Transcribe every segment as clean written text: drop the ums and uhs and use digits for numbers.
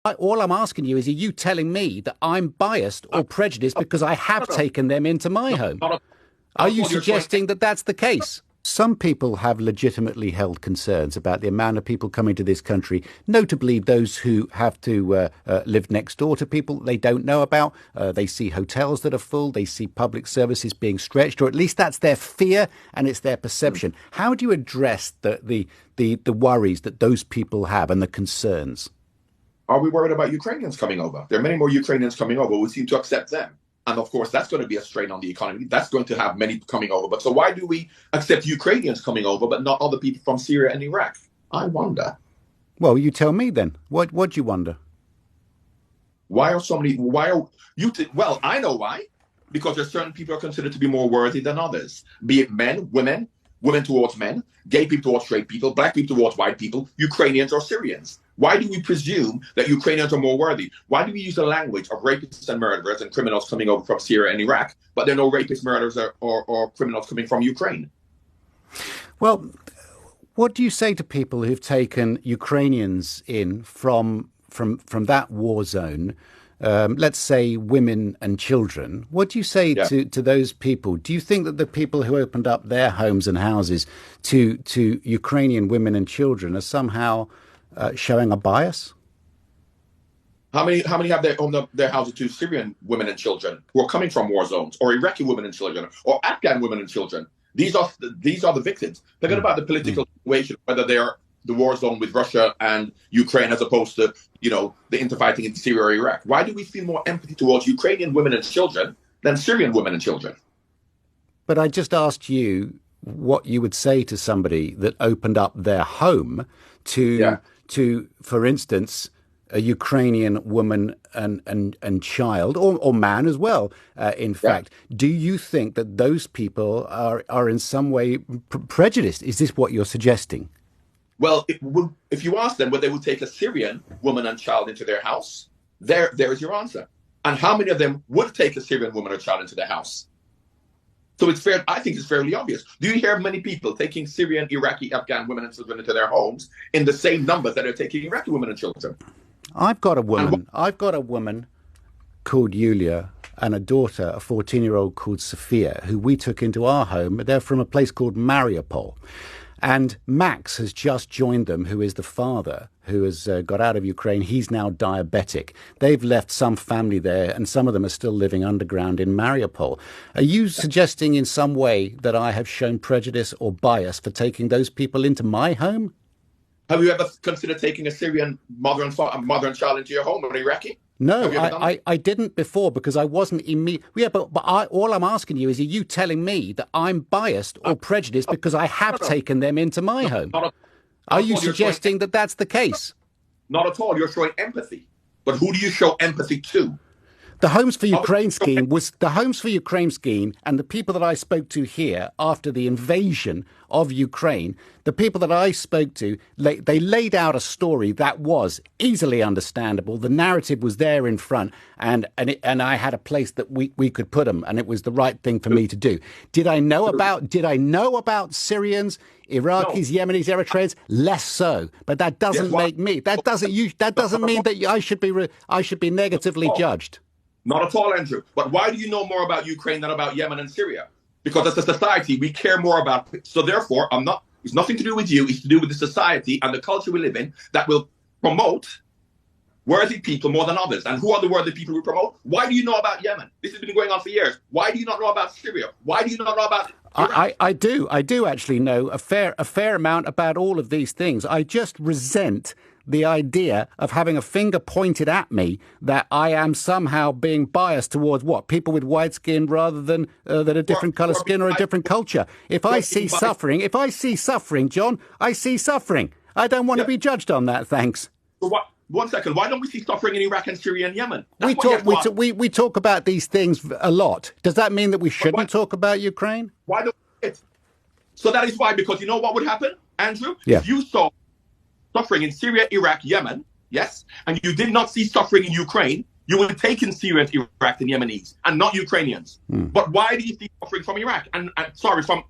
All I'm asking you is, are you telling me that I'm biased or prejudiced because I have taken them into my home? Are you suggesting that that's the case? Some people have legitimately held concerns about the amount of people coming to this country, notably those who have to live next door to people they don't know about. They see hotels that are full. They see public services being stretched, or at least that's their fear and it's their perception. How do you address the worries that those people have and the concerns? Are we worried about Ukrainians coming over? There are many more Ukrainians coming over. We seem to accept them. And of course, that's going to be a strain on the economy. That's going to have many coming over. But so why do we accept Ukrainians coming over, but not other people from Syria and Iraq? I wonder. Well, you tell me then. What do you wonder? Why are so many? Well, I know why. Because there's certain people are considered to be more worthy than others. Be it men, women towards men, gay people towards straight people, black people towards white people, Ukrainians or Syrians. Why do we presume that Ukrainians are more worthy? Why do we use the language of rapists and murderers and criminals coming over from Syria and Iraq, but there are no rapists, murderers, or criminals coming from Ukraine? Well, what do you say to people who've taken Ukrainians in from that war zone? Let's say women and children. What do you say to those people? Do you think that the people who opened up their homes and houses to Ukrainian women and children are somehow showing a bias? How many have they owned up their houses to Syrian women and children who are coming from war zones, or Iraqi women and children, or Afghan women and children? These are the victims. Forget about the political situation, whether they are the war zone with Russia and Ukraine as opposed to, the interfighting in Syria or Iraq. Why do we feel more empathy towards Ukrainian women and children than Syrian women and children? But I just asked you what you would say to somebody that opened up their home to, for instance, a Ukrainian woman and child, or man as well, in fact. Do you think that those people are in some way prejudiced? Is this what you're suggesting? Well, if you ask them whether they would take a Syrian woman and child into their house, there is your answer. And how many of them would take a Syrian woman or child into their house? So I think it's fairly obvious. Do you hear of many people taking Syrian, Iraqi, Afghan women and children into their homes in the same numbers that are taking Iraqi women and children? I've got a woman called Yulia and a daughter, a 14-year-old called Sophia, who we took into our home. They're from a place called Mariupol. And Max has just joined them, who is the father who has got out of Ukraine. He's now diabetic. They've left some family there, and some of them are still living underground in Mariupol. Are you suggesting in some way that I have shown prejudice or bias for taking those people into my home? Have you ever considered taking a Syrian mother and child into your home, or an Iraqi? No, I didn't before because I wasn't immediate. Yeah, but all I'm asking you is, are you telling me that I'm biased or prejudiced because I have taken them into my home? Are you suggesting that that's the case? Not at all. You're showing empathy. But who do you show empathy to? The Homes for Ukraine scheme was the Homes for Ukraine scheme, and the people that I spoke to here after the invasion of Ukraine, the people that I spoke to, they laid out a story that was easily understandable. The narrative was there in front, and I had a place that we could put them, and it was the right thing for me to do. Did I know about Syrians, Iraqis, Yemenis, Eritreans? Less so, but that doesn't make me. That doesn't mean that I should be negatively judged. Not at all, Andrew. But why do you know more about Ukraine than about Yemen and Syria? Because as a society, we care more about it. So therefore, it's nothing to do with you. It's to do with the society and the culture we live in that will promote worthy people more than others. And who are the worthy people we promote? Why do you know about Yemen? This has been going on for years. Why do you not know about Syria? Why do you not know about Iraq? I do actually know a fair amount about all of these things. I just resent the idea of having a finger pointed at me that I am somehow being biased towards people with white skin rather than a different colour skin or a different culture. If I see suffering, John, I see suffering. I don't want to be judged on that, thanks. So one second, why don't we see suffering in Iraq and Syria and Yemen? We talk about these things a lot. Does that mean that we shouldn't talk about Ukraine? Why don't we? So that is why, because you know what would happen, Andrew? Yeah. If you saw suffering in Syria, Iraq, Yemen, yes, and you did not see suffering in Ukraine, you would have taken Syrians, Iraq, and Yemenis, and not Ukrainians. But why do you see suffering from Iraq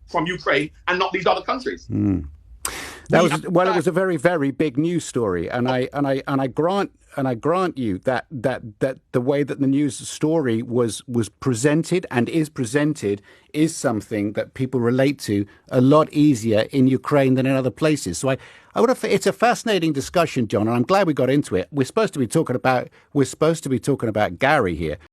from Ukraine, and not these other countries? That We was well. It was a very, very big news story, and I grant you that the way that the news story was presented and is presented is something that people relate to a lot easier in Ukraine than in other places. So I would have. It's a fascinating discussion, John, and I'm glad we got into it. We're supposed to be talking about Gary here.